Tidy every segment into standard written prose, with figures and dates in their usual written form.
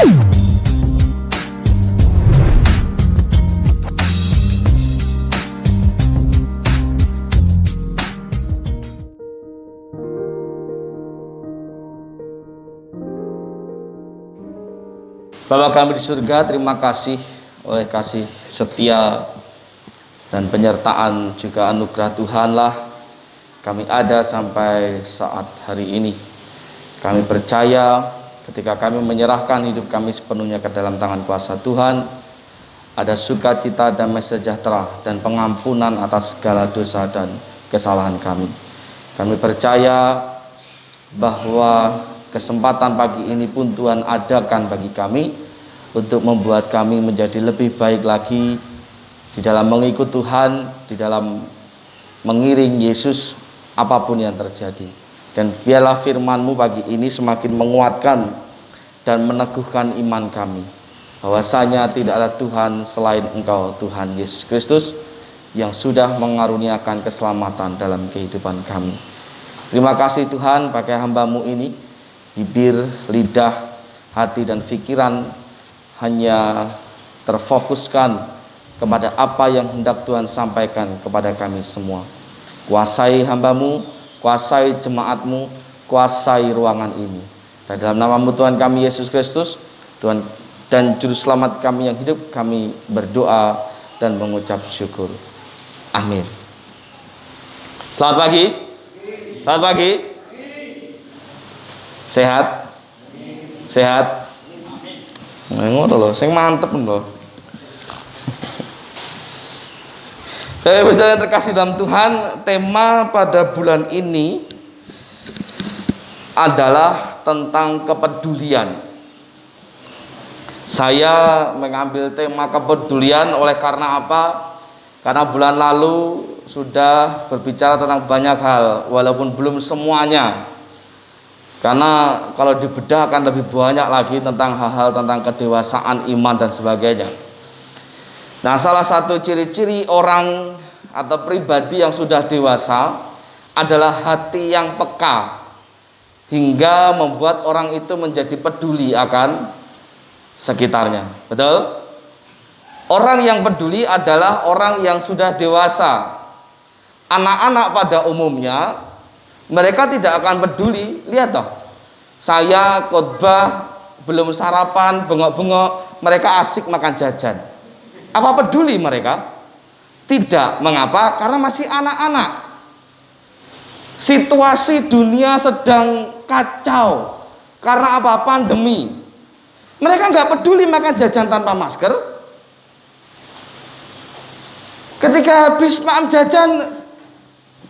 Bapa kami di surga, terima kasih oleh kasih setia dan penyertaan juga anugerah Tuhanlah kami ada sampai saat hari ini. Kami percaya ketika kami menyerahkan hidup kami sepenuhnya ke dalam tangan kuasa Tuhan, ada sukacita, damai sejahtera dan pengampunan atas segala dosa dan kesalahan kami. Kami percaya bahwa kesempatan pagi ini pun Tuhan adakan bagi kami untuk membuat kami menjadi lebih baik lagi di dalam mengikut Tuhan, di dalam mengiring Yesus apapun yang terjadi. Dan biarlah firman-Mu pagi ini semakin menguatkan dan meneguhkan iman kami, bahwasanya tidak ada Tuhan selain Engkau, Tuhan Yesus Kristus, yang sudah mengaruniakan keselamatan dalam kehidupan kami. Terima kasih Tuhan, pakai hamba-Mu ini, bibir, lidah, hati dan pikiran hanya terfokuskan kepada apa yang hendak Tuhan sampaikan kepada kami semua. Kuasai hamba-Mu, kuasai jemaat-Mu, kuasai ruangan ini. Dan dalam nama-Mu Tuhan kami Yesus Kristus, Tuhan dan Juru Selamat kami yang hidup, kami berdoa dan mengucap syukur. Amin. Selamat pagi. Selamat pagi. Sehat? Sehat? Ngono lho, sing mantep lho. Bapak Ibu terkasih dalam Tuhan, tema pada bulan ini adalah tentang kepedulian. Saya mengambil tema kepedulian oleh karena apa? Karena bulan lalu sudah berbicara tentang banyak hal, walaupun belum semuanya. Karena kalau dibedah akan lebih banyak lagi tentang hal-hal tentang kedewasaan, iman dan sebagainya. Nah, salah satu ciri-ciri orang atau pribadi yang sudah dewasa adalah hati yang peka, hingga membuat orang itu menjadi peduli akan sekitarnya. Betul? Orang yang peduli adalah orang yang sudah dewasa. Anak-anak pada umumnya mereka tidak akan peduli. Lihat toh, saya khotbah belum sarapan, bengok-bengok, mereka asik makan jajan. Apa peduli mereka? Tidak. Mengapa? Karena masih anak-anak. Situasi dunia sedang kacau. Karena apa? Pandemi. Mereka nggak peduli makan jajan tanpa masker. Ketika habis makan jajan,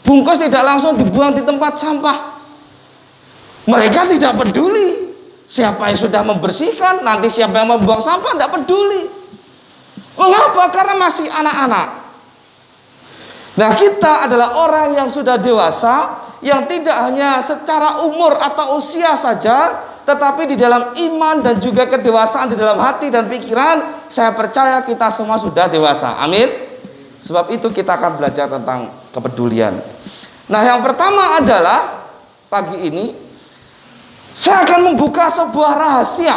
bungkus tidak langsung dibuang di tempat sampah. Mereka tidak peduli siapa yang sudah membersihkan, nanti siapa yang membuang sampah, tidak peduli. Mengapa? Karena masih anak-anak. Nah, kita adalah orang yang sudah dewasa, yang tidak hanya secara umur atau usia saja, tetapi di dalam iman dan juga kedewasaan di dalam hati dan pikiran. Saya percaya kita semua sudah dewasa. Amin. Sebab itu kita akan belajar tentang kepedulian. Nah, yang pertama adalah pagi ini saya akan membuka sebuah rahasia.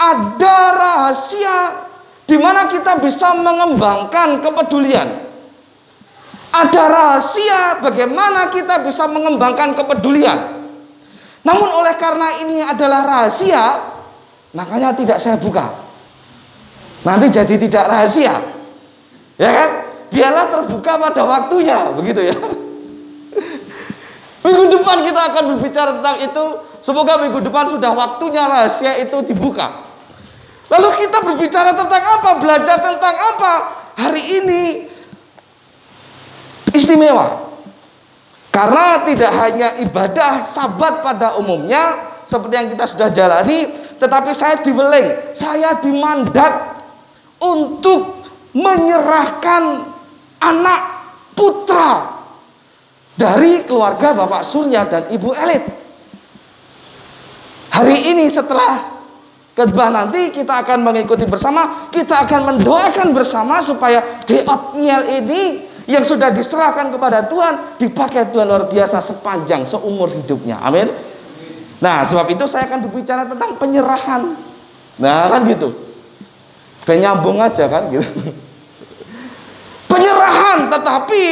Ada rahasia di mana kita bisa mengembangkan kepedulian. Ada rahasia bagaimana kita bisa mengembangkan kepedulian. Namun oleh karena ini adalah rahasia, makanya tidak saya buka. Nanti jadi tidak rahasia. Ya kan? Biarlah terbuka pada waktunya, begitu ya. Minggu depan kita akan berbicara tentang itu. Semoga minggu depan sudah waktunya rahasia itu dibuka. Lalu kita berbicara tentang apa? Belajar tentang apa? Hari ini istimewa. Karena tidak hanya ibadah Sabat pada umumnya seperti yang kita sudah jalani, tetapi saya diweling, saya dimandat untuk menyerahkan anak putra dari keluarga Bapak Surya dan Ibu Elit. Hari ini setelah khotbah nanti kita akan mengikuti bersama, kita akan mendoakan bersama supaya Othniel ini yang sudah diserahkan kepada Tuhan dipakai Tuhan luar biasa sepanjang seumur hidupnya. Amin. Nah, sebab itu saya akan berbicara tentang penyerahan. Nah kan gitu. Ben nyambung aja kan gitu. Penyerahan, tetapi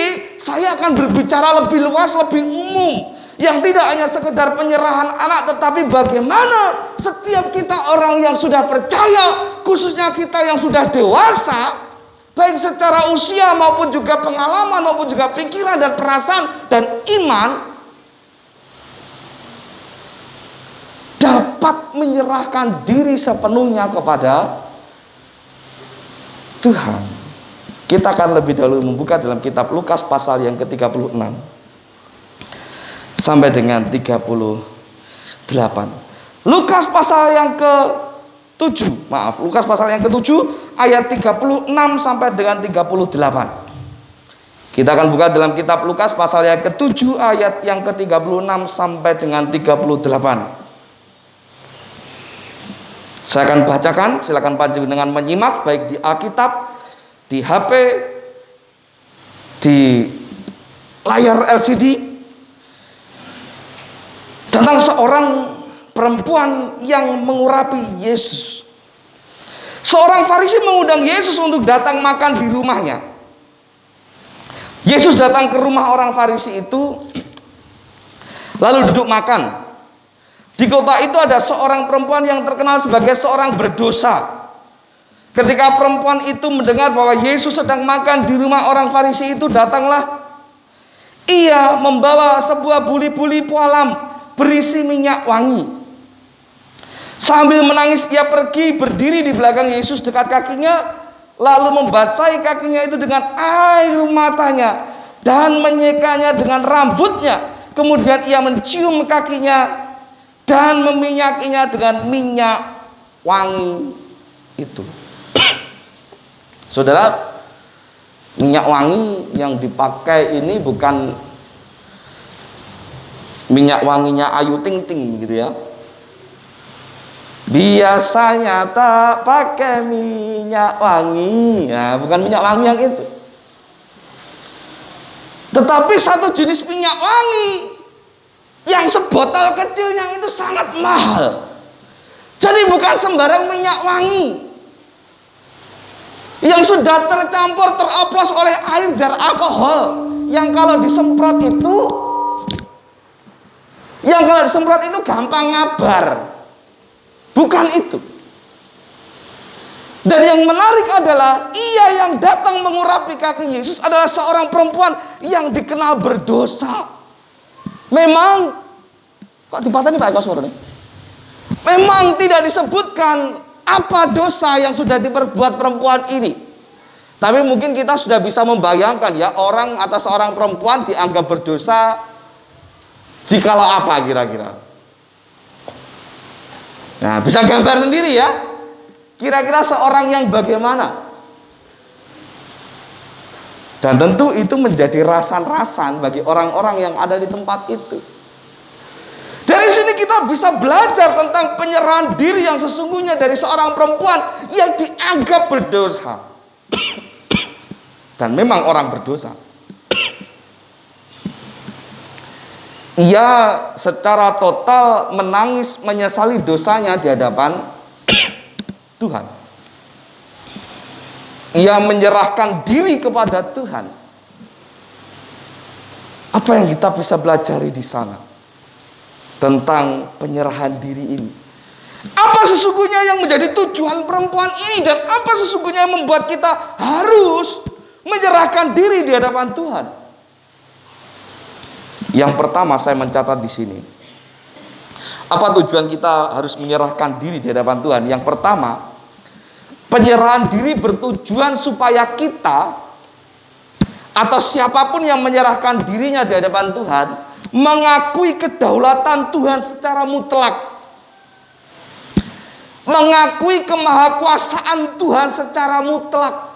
saya akan berbicara lebih luas, lebih umum. Yang tidak hanya sekedar penyerahan anak, tetapi bagaimana setiap kita orang yang sudah percaya, khususnya kita yang sudah dewasa, baik secara usia maupun juga pengalaman maupun juga pikiran dan perasaan dan iman, dapat menyerahkan diri sepenuhnya kepada Tuhan. Kita akan lebih dahulu membuka dalam kitab Lukas pasal yang ke-36 sampai dengan 38. Lukas pasal yang ke-7, Lukas pasal yang ke-7 ayat 36 sampai dengan 38. Kita akan buka dalam kitab Lukas pasal yang ke-7 ayat yang ke-36 sampai dengan 38. Saya akan bacakan, silakan panjenengan menyimak baik di Alkitab, di HP, di layar LCD, tentang seorang perempuan yang mengurapi Yesus. Seorang Farisi mengundang Yesus untuk datang makan di rumahnya. Yesus datang ke rumah orang Farisi itu, lalu duduk makan. Di kota itu ada seorang perempuan yang terkenal sebagai seorang berdosa. Ketika perempuan itu mendengar bahwa Yesus sedang makan di rumah orang Farisi itu, datanglah ia membawa sebuah buli-buli pualam berisi minyak wangi. Sambil menangis ia pergi berdiri di belakang Yesus dekat kakinya, lalu membasahi kakinya itu dengan air matanya dan menyekanya dengan rambutnya. Kemudian ia mencium kakinya dan meminyakinya dengan minyak wangi itu. Saudara, minyak wangi yang dipakai ini bukan minyak wanginya Ayu Ting Ting gitu ya. Biasanya tak pakai minyak wangi. Nah, bukan minyak wangi yang itu. Tetapi satu jenis minyak wangi yang sebotol kecil yang itu sangat mahal. Jadi bukan sembarang minyak wangi yang sudah tercampur, teroplos oleh air dan alkohol, yang kalau disemprot itu gampang ngabar. Bukan itu. Dan yang menarik adalah ia yang datang mengurapi kaki Yesus adalah seorang perempuan yang dikenal berdosa. Memang kok dipatani Pak Eko suaranya? Memang tidak disebutkan apa dosa yang sudah diperbuat perempuan ini. Tapi mungkin kita sudah bisa membayangkan ya, orang atau seorang perempuan dianggap berdosa jikalau apa kira-kira. Nah, bisa gambar sendiri ya. Kira-kira seorang yang bagaimana? Dan tentu itu menjadi rasan-rasan bagi orang-orang yang ada di tempat itu. Dari sini kita bisa belajar tentang penyerahan diri yang sesungguhnya dari seorang perempuan yang dianggap berdosa. Dan memang orang berdosa. Ia secara total menangis menyesali dosanya di hadapan Tuhan. Ia menyerahkan diri kepada Tuhan. Apa yang kita bisa pelajari di sana tentang penyerahan diri ini? Apa sesungguhnya yang menjadi tujuan perempuan ini, dan apa sesungguhnya yang membuat kita harus menyerahkan diri di hadapan Tuhan? Yang pertama saya mencatat di sini. Apa tujuan kita harus menyerahkan diri di hadapan Tuhan? Yang pertama, penyerahan diri bertujuan supaya kita atau siapapun yang menyerahkan dirinya di hadapan Tuhan mengakui kedaulatan Tuhan secara mutlak, mengakui kemahakuasaan Tuhan secara mutlak.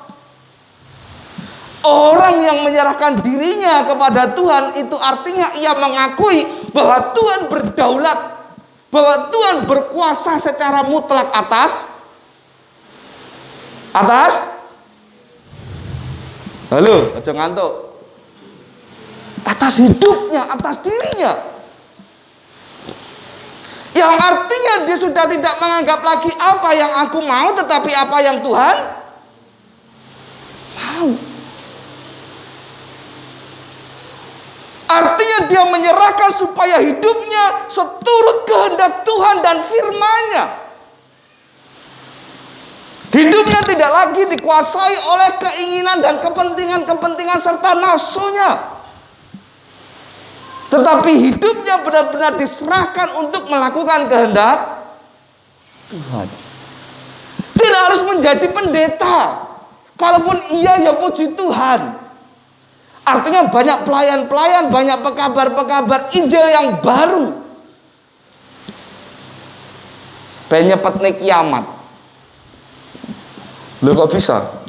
Orang yang menyerahkan dirinya kepada Tuhan itu artinya ia mengakui bahwa Tuhan berdaulat, bahwa Tuhan berkuasa secara mutlak atas halo, aja ngantuk, atas hidupnya, atas dirinya. Yang artinya dia sudah tidak menganggap lagi apa yang aku mau, tetapi apa yang Tuhan mau. Artinya dia menyerahkan supaya hidupnya seturut kehendak Tuhan dan firman-Nya. Hidupnya tidak lagi dikuasai oleh keinginan dan kepentingan-kepentingan serta nafsunya. Tetapi hidupnya benar-benar diserahkan untuk melakukan kehendak Tuhan. Tidak harus menjadi pendeta. Kalaupun iya, ya puji Tuhan. Artinya banyak pelayan-pelayan, banyak pekabar-pekabar Injil yang baru. Penyepet nih kiamat. Loh kok bisa?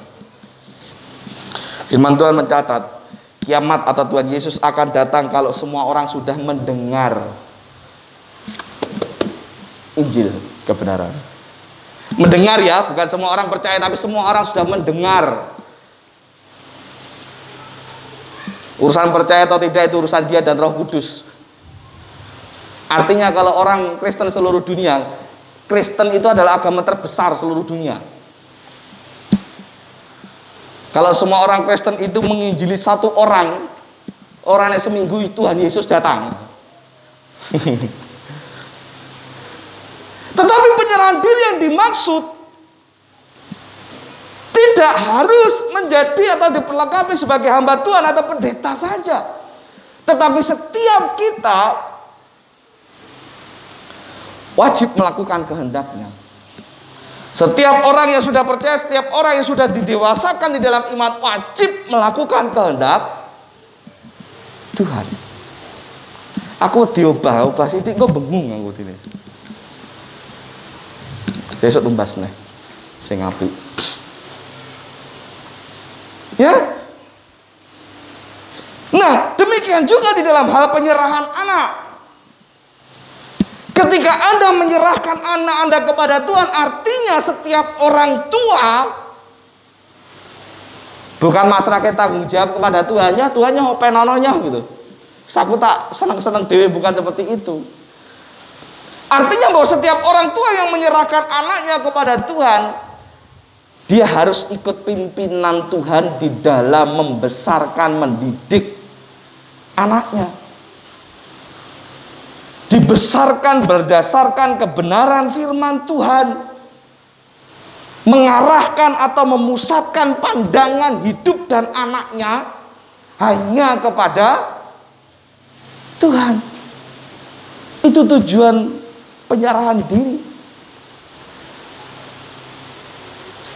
Firman Tuhan mencatat, kiamat atau Tuhan Yesus akan datang kalau semua orang sudah mendengar Injil kebenaran. Mendengar ya, bukan semua orang percaya, tapi semua orang sudah mendengar. Urusan percaya atau tidak itu urusan dia dan Roh Kudus. Artinya kalau orang Kristen seluruh dunia, Kristen itu adalah agama terbesar seluruh dunia. Kalau semua orang Kristen itu menginjili satu orang, orangnya seminggu Tuhan Yesus datang. Tetapi penyerahan diri yang dimaksud tidak harus menjadi atau diperlengkapi sebagai hamba Tuhan atau pendeta saja. Tetapi setiap kita wajib melakukan kehendak-Nya. Setiap orang yang sudah percaya, setiap orang yang sudah didewasakan di dalam iman wajib melakukan kehendak Tuhan. Aku diubah sithik kok bengung aku dene. Besok tumbas nih sing apik. Ya. Nah, demikian juga di dalam hal penyerahan anak. Ketika Anda menyerahkan anak Anda kepada Tuhan, artinya setiap orang tua bukan masyarakat tanggung jawab kepada Tuhannya, Tuhannya openononya gitu. Saku tak senang-senang dewe, bukan seperti itu. Artinya bahwa setiap orang tua yang menyerahkan anaknya kepada Tuhan, dia harus ikut pimpinan Tuhan di dalam membesarkan, mendidik anaknya. Dibesarkan berdasarkan kebenaran firman Tuhan. Mengarahkan atau memusatkan pandangan hidup dan anaknya hanya kepada Tuhan. Itu tujuan penyerahan diri.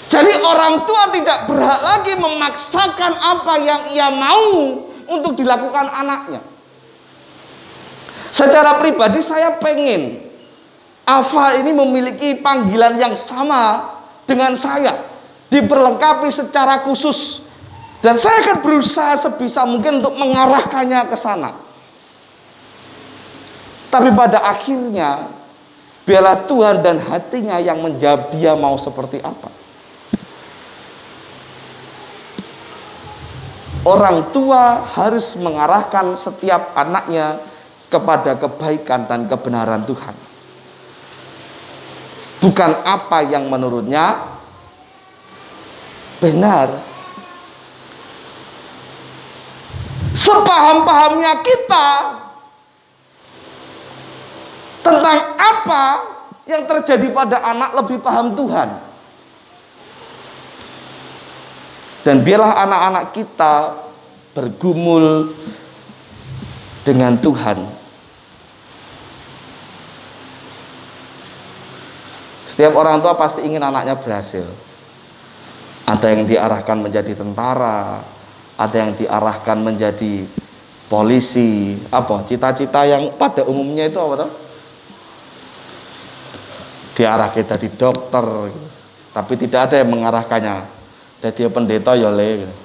Jadi orang tua tidak berhak lagi memaksakan apa yang ia mau untuk dilakukan anaknya. Secara pribadi saya pengen Alfa ini memiliki panggilan yang sama dengan saya, diperlengkapi secara khusus, dan saya akan berusaha sebisa mungkin untuk mengarahkannya ke sana. Tapi pada akhirnya biarlah Tuhan dan hatinya yang menjawab dia mau seperti apa. Orang tua harus mengarahkan setiap anaknya kepada kebaikan dan kebenaran Tuhan. Bukan apa yang menurutnya benar. Sepaham-pahamnya kita tentang apa yang terjadi pada anak lebih paham Tuhan. Dan biarlah anak-anak kita bergumul dengan Tuhan. Setiap orang tua pasti ingin anaknya berhasil. Ada yang diarahkan menjadi tentara, ada yang diarahkan menjadi polisi, apa cita-cita yang pada umumnya itu apa toh? Diarahkan jadi dokter, gitu. Tapi tidak ada yang mengarahkannya jadi pendeta ya le. Gitu.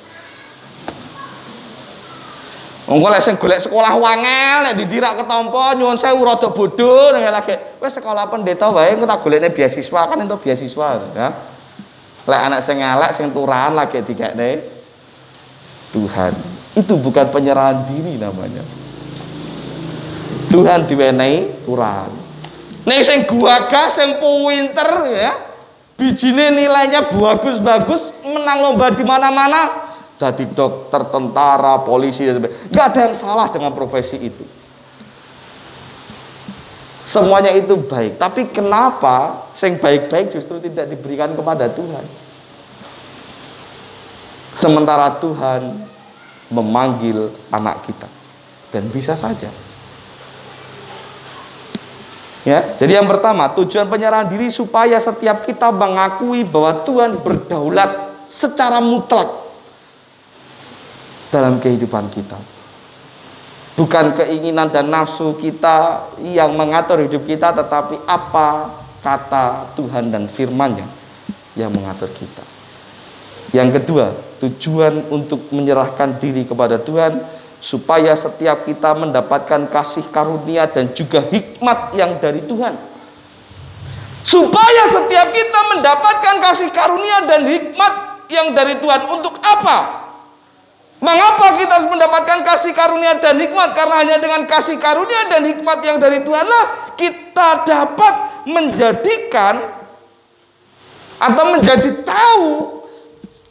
Wong lek sing golek sekolah wangel nek didirak ketampa nyuwun sewu rada bodho nek lagi wis sekolah pendeta wae engko tak golekne beasiswa kan entuk beasiswa ya. Lek anak sing elek sing turahan lagi dikekne Tuhan. Itu bukan penyerahan diri namanya. Tuhan diwenehi turahan. Nek sing gagah, sing pinter ya, bijine nilainya bagus-bagus, menang lomba di mana-mana, jadi dokter, tentara, polisi dan sebagainya. Enggak ada yang salah dengan profesi itu. Semuanya itu baik, tapi kenapa sing baik-baik justru tidak diberikan kepada Tuhan? Sementara Tuhan memanggil anak kita, dan bisa saja. Ya, jadi yang pertama, tujuan penyerahan diri supaya setiap kita mengakui bahwa Tuhan berdaulat secara mutlak dalam kehidupan kita. Bukan keinginan dan nafsu kita yang mengatur hidup kita, tetapi apa kata Tuhan dan firman-Nya yang mengatur kita. Yang kedua, tujuan untuk menyerahkan diri kepada Tuhan supaya setiap kita mendapatkan kasih karunia dan juga hikmat yang dari Tuhan. Supaya setiap kita mendapatkan kasih karunia dan hikmat yang dari Tuhan. Untuk apa? Mengapa kita harus mendapatkan kasih karunia dan hikmat? Karena hanya dengan kasih karunia dan hikmat yang dari Tuhanlah kita dapat menjadikan atau menjadi tahu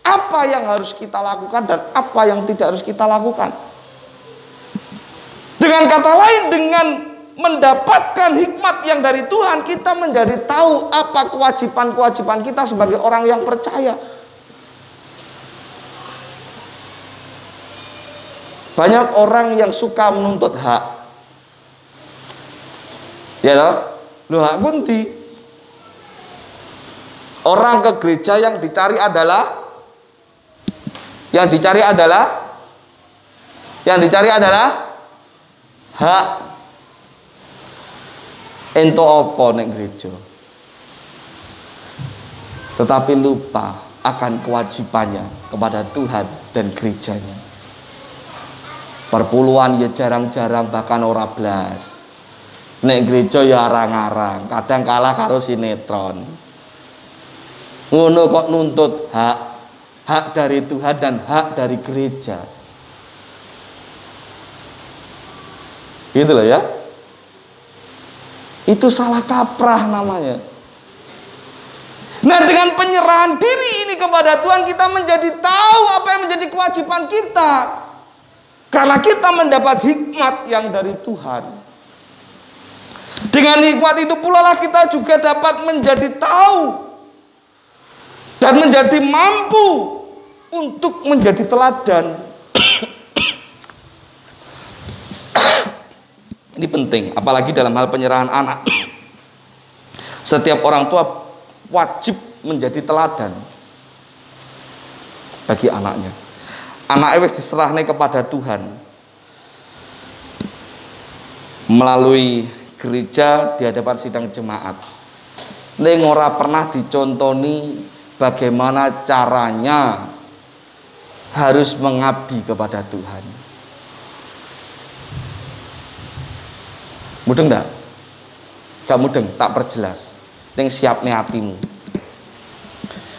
apa yang harus kita lakukan dan apa yang tidak harus kita lakukan. Dengan kata lain, dengan mendapatkan hikmat yang dari Tuhan, kita menjadi tahu apa kewajiban-kewajiban kita sebagai orang yang percaya. Banyak orang yang suka menuntut hak. Ya toh? Loh, hak kunti. Orang ke gereja yang dicari adalah hak. Ento apa nek gereja, tetapi lupa akan kewajibannya kepada Tuhan dan gerejanya. Perpuluhan ya jarang-jarang, bahkan ora blas. Nek gereja ya arang-arang, kadang kalah karo sinetron. Ngono kok nuntut hak dari Tuhan dan hak dari gereja. Gitu loh ya. Itu salah kaprah namanya. Nah, dengan penyerahan diri ini kepada Tuhan, kita menjadi tahu apa yang menjadi kewajiban kita. Karena kita mendapat hikmat yang dari Tuhan. Dengan hikmat itu pula lah kita juga dapat menjadi tahu dan menjadi mampu untuk menjadi teladan. Ini penting, apalagi dalam hal penyerahan anak. Setiap orang tua wajib menjadi teladan bagi anaknya. Anaknya wis diserahne kepada Tuhan melalui gereja di hadapan sidang jemaat. Ning ora pernah dicontoni bagaimana caranya harus mengabdi kepada Tuhan. Mudeng enggak? Gak mudeng, tak perjelas. Ning siapne atimu.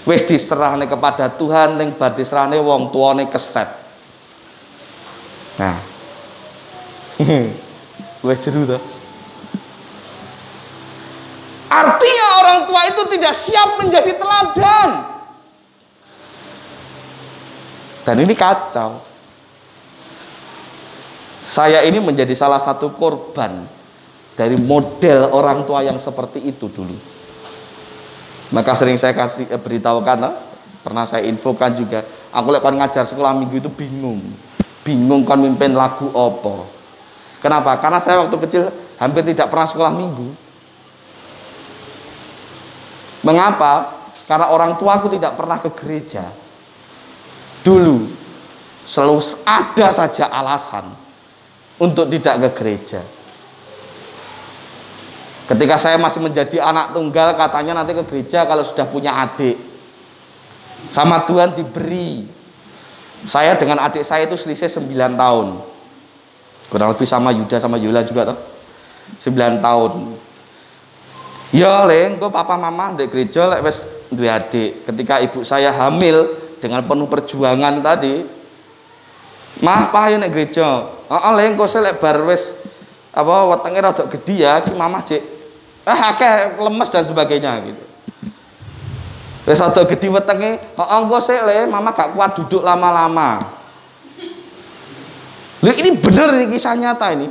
Wis diserahne kepada Tuhan, ning bar diserahne wong tuane keset. Nah. Wis seru to. Artinya orang tua itu tidak siap menjadi teladan. Dan ini kacau. Saya ini menjadi salah satu korban dari model orang tua yang seperti itu dulu. Maka sering saya beritahukan, pernah saya infokan juga. Aku lek kon ngajar sekolah minggu itu bingung kon mimpin lagu apa. Kenapa? Karena saya waktu kecil hampir tidak pernah sekolah minggu. Mengapa? Karena orang tuaku tidak pernah ke gereja. Dulu selalu ada saja alasan untuk tidak ke gereja. Ketika saya masih menjadi anak tunggal, katanya nanti ke gereja kalau sudah punya adik. Sama Tuhan diberi. Saya dengan adik saya itu selisih 9 tahun. Kurang lebih sama Yuda sama Yola juga toh. 9 tahun. Ya leng, kok papa mama di gereja lek wis duwe adik. Ketika ibu saya hamil dengan penuh perjuangan tadi, mah payu nek gereja. Heeh leng, kok lek bar wis apa wetenge rada gedhi ya, iki mamah cek akeh lemes dan sebagainya gitu. Wis rada gedhi wetenge, engko sik le, mama gak kuat duduk lama-lama. Loh, ini bener ini kisah nyata ini.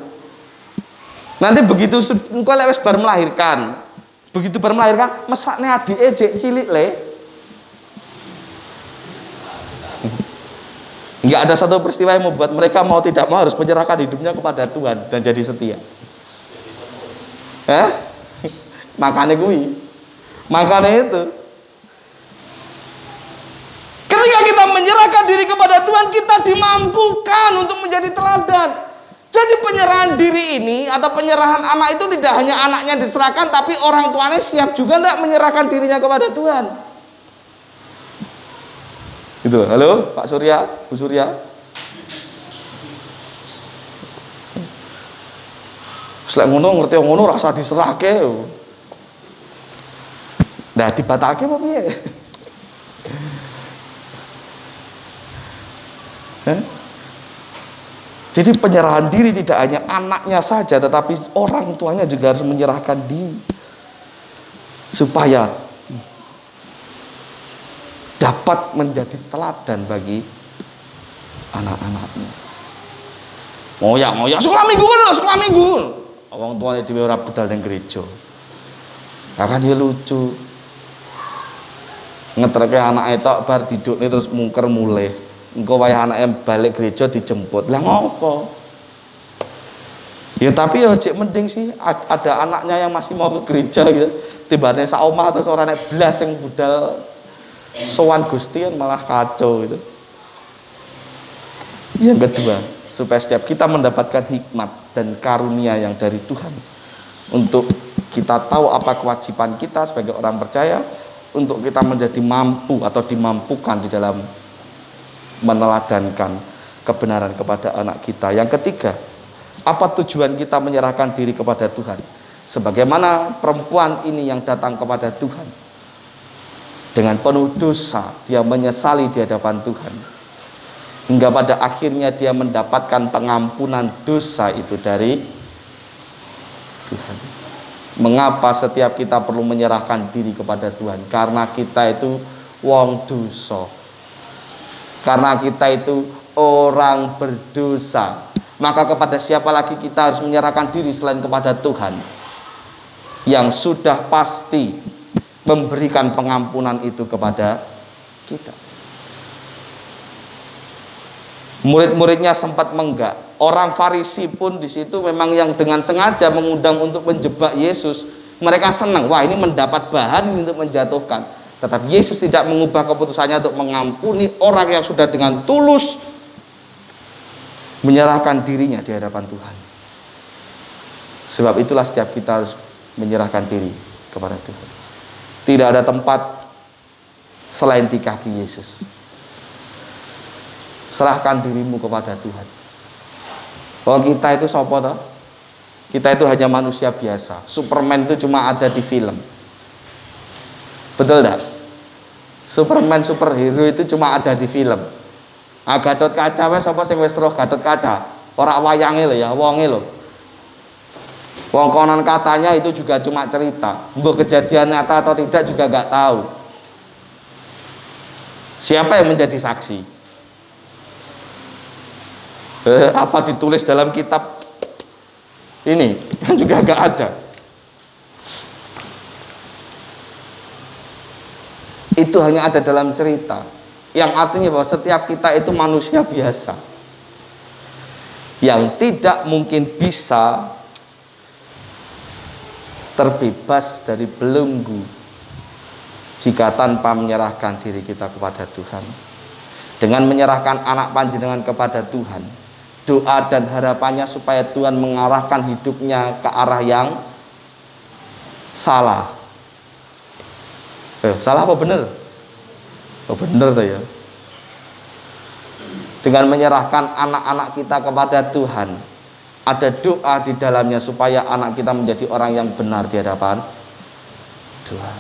Nanti begitu engko lek wis bar melahirkan, mesakne adike jek cilik le. Enggak ada satu peristiwa yang membuat mereka mau tidak mau harus menyerahkan hidupnya kepada Tuhan dan jadi setia. Makanya itu. Ketika kita menyerahkan diri kepada Tuhan, kita dimampukan untuk menjadi teladan. Jadi penyerahan diri ini atau penyerahan anak itu tidak hanya anaknya diserahkan, tapi orang tuanya siap juga tidak menyerahkan dirinya kepada Tuhan. Gitu. Halo, Pak Surya, Bu Surya. Selek ngono ngerti ngono rasa diserahke. Nah, dibatake apa piye? Jadi penyerahan diri tidak hanya anaknya saja, tetapi orang tuanya juga harus menyerahkan diri supaya dapat menjadi teladan bagi anak-anaknya. Ngoyak sekolah minggu. Wong tuane dhewe ora budal ning gereja. Akan dia lucu. Ngetreke anake tok bar didukne terus mungker mulih. Engko wayah anake balik gereja dijemput. Lah ngopo? Ya tapi ya cek mending sih ada anaknya yang masih mau ke gereja gitu. Timbane sak omah terus ora nek blas sing budal sowan Gusti malah kacau gitu. Yang kedua, supaya setiap kita mendapatkan hikmat dan karunia yang dari Tuhan, untuk kita tahu apa kewajiban kita sebagai orang percaya, untuk kita menjadi mampu atau dimampukan di dalam meneladankan kebenaran kepada anak kita. Yang ketiga, apa tujuan kita menyerahkan diri kepada Tuhan? Sebagaimana perempuan ini yang datang kepada Tuhan dengan penuh dosa, dia menyesali di hadapan Tuhan, hingga pada akhirnya dia mendapatkan pengampunan dosa itu dari Tuhan. Mengapa setiap kita perlu menyerahkan diri kepada Tuhan? Karena kita itu wong dosa, karena kita itu orang berdosa. Maka kepada siapa lagi kita harus menyerahkan diri selain kepada Tuhan, yang sudah pasti memberikan pengampunan itu kepada kita. Murid-muridnya sempat menggak. Orang Farisi pun di situ memang yang dengan sengaja mengundang untuk menjebak Yesus. Mereka senang, wah ini mendapat bahan untuk menjatuhkan. Tetapi Yesus tidak mengubah keputusannya untuk mengampuni orang yang sudah dengan tulus menyerahkan dirinya di hadapan Tuhan. Sebab itulah setiap kita harus menyerahkan diri kepada Tuhan. Tidak ada tempat selain di kaki Yesus. Serahkan dirimu kepada Tuhan. Bahwa kita itu sapa toh? Kita itu hanya manusia biasa. Superman itu cuma ada di film. Betul enggak? Superman, superhero itu cuma ada di film. Gatot Kaca wes sapa sing wis roh Gatot Kaca? Ora wayange lho ya, wonge lho. Wong konon katanya itu juga cuma cerita. Mbok kejadian nyata atau tidak juga nggak tahu. Siapa yang menjadi saksi? Apa ditulis dalam kitab ini? Yang juga nggak ada. Itu hanya ada dalam cerita. Yang artinya bahwa setiap kita itu manusia biasa, yang tidak mungkin bisa terbebas dari belenggu jika tanpa menyerahkan diri kita kepada Tuhan. Dengan menyerahkan anak panjenengan kepada Tuhan, doa dan harapannya supaya Tuhan mengarahkan hidupnya ke arah yang salah. Salah apa benar? Oh benar tuh ya. Dengan menyerahkan anak-anak kita kepada Tuhan, ada doa di dalamnya supaya anak kita menjadi orang yang benar di hadapan Tuhan.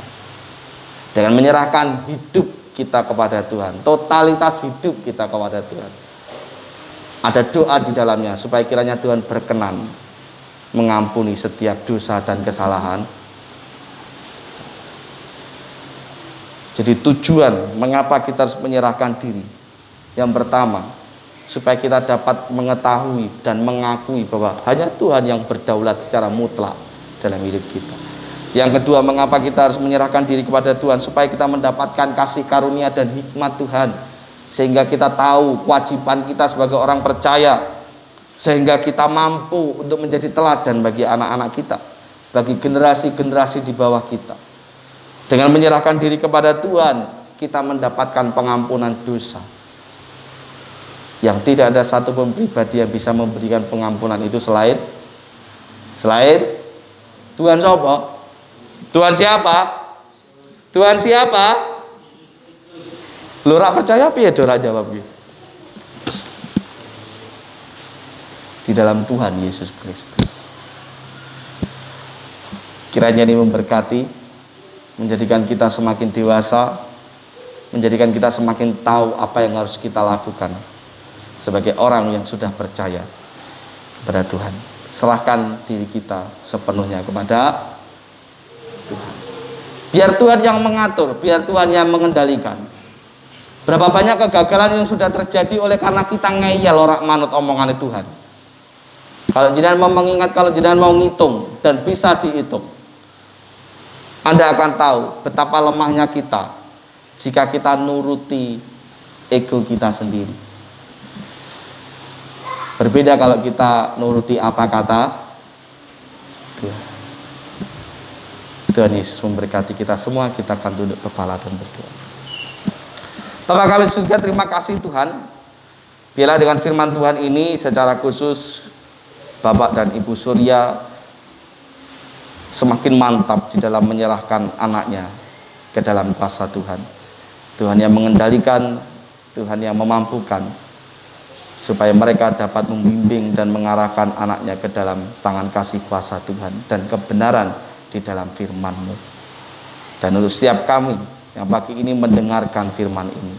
Dengan menyerahkan hidup kita kepada Tuhan, totalitas hidup kita kepada Tuhan, ada doa di dalamnya supaya kiranya Tuhan berkenan mengampuni setiap dosa dan kesalahan Jadi tujuan mengapa kita harus menyerahkan diri, yang pertama, supaya kita dapat mengetahui dan mengakui bahwa hanya Tuhan yang berdaulat secara mutlak dalam hidup kita. Yang kedua, mengapa kita harus menyerahkan diri kepada Tuhan, supaya kita mendapatkan kasih karunia dan hikmat Tuhan, sehingga kita tahu kewajiban kita sebagai orang percaya, sehingga kita mampu untuk menjadi teladan bagi anak-anak kita, bagi generasi-generasi di bawah kita. Dengan menyerahkan diri kepada Tuhan, kita mendapatkan pengampunan dosa. Yang tidak ada satupun pribadi yang bisa memberikan pengampunan itu selain Tuhan. Siapa? Tuhan siapa? Tuhan siapa? Lu ora percaya piye ora jawab iki? Di dalam Tuhan Yesus Kristus. Kiranya ini memberkati, menjadikan kita semakin dewasa, menjadikan kita semakin tahu apa yang harus kita lakukan sebagai orang yang sudah percaya kepada Tuhan. Serahkan diri kita sepenuhnya kepada Tuhan. Biar Tuhan yang mengatur, biar Tuhan yang mengendalikan. Berapa banyak kegagalan yang sudah terjadi oleh karena kita ngeyel ora manut omongan Tuhan. Kalau jenengan mau mengingat, kalau jenengan mau ngitung dan bisa dihitung, Anda akan tahu betapa lemahnya kita jika kita nuruti ego kita sendiri. Berbeda kalau kita nuruti apa kata Tuhan. Tuhan Yesus memberkati kita semua. Kita akan tunduk kepala dan berdoa. Bapa kami surga, terima kasih Tuhan. Biarlah dengan firman Tuhan ini secara khusus Bapak dan Ibu Surya semakin mantap di dalam menyerahkan anaknya ke dalam kuasa Tuhan. Tuhan yang mengendalikan, Tuhan yang memampukan, supaya mereka dapat membimbing dan mengarahkan anaknya ke dalam tangan kasih kuasa Tuhan dan kebenaran di dalam firman-Mu. Dan untuk setiap kami yang pagi ini mendengarkan firman ini,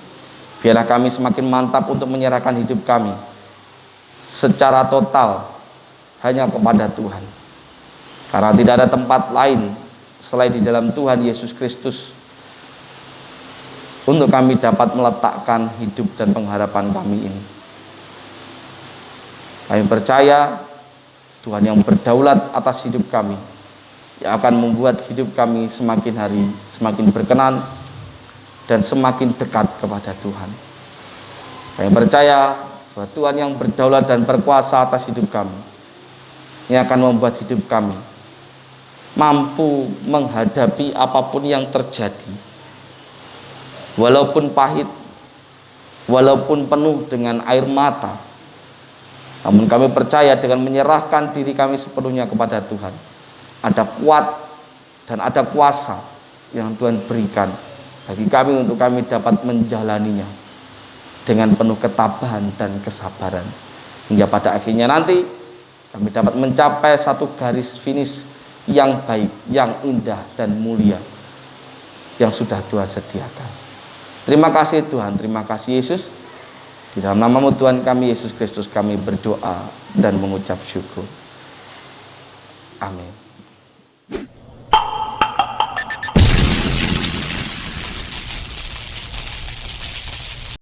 biarlah kami semakin mantap untuk menyerahkan hidup kami secara total hanya kepada Tuhan. Karena tidak ada tempat lain selain di dalam Tuhan Yesus Kristus untuk kami dapat meletakkan hidup dan pengharapan kami ini. Kami percaya Tuhan yang berdaulat atas hidup kami, yang akan membuat hidup kami semakin hari semakin berkenan dan semakin dekat kepada Tuhan. Kami percaya bahwa Tuhan yang berdaulat dan berkuasa atas hidup kami, yang akan membuat hidup kami mampu menghadapi apapun yang terjadi, walaupun pahit, walaupun penuh dengan air mata. Namun kami percaya dengan menyerahkan diri kami sepenuhnya kepada Tuhan, ada kuat dan ada kuasa yang Tuhan berikan bagi kami untuk kami dapat menjalaninya dengan penuh ketabahan dan kesabaran, hingga pada akhirnya nanti kami dapat mencapai satu garis finish yang baik, yang indah dan mulia yang sudah Tuhan sediakan. Terima kasih Tuhan, terima kasih Yesus. Di dalam nama-Mu Tuhan kami Yesus Kristus kami berdoa dan mengucap syukur. Amin.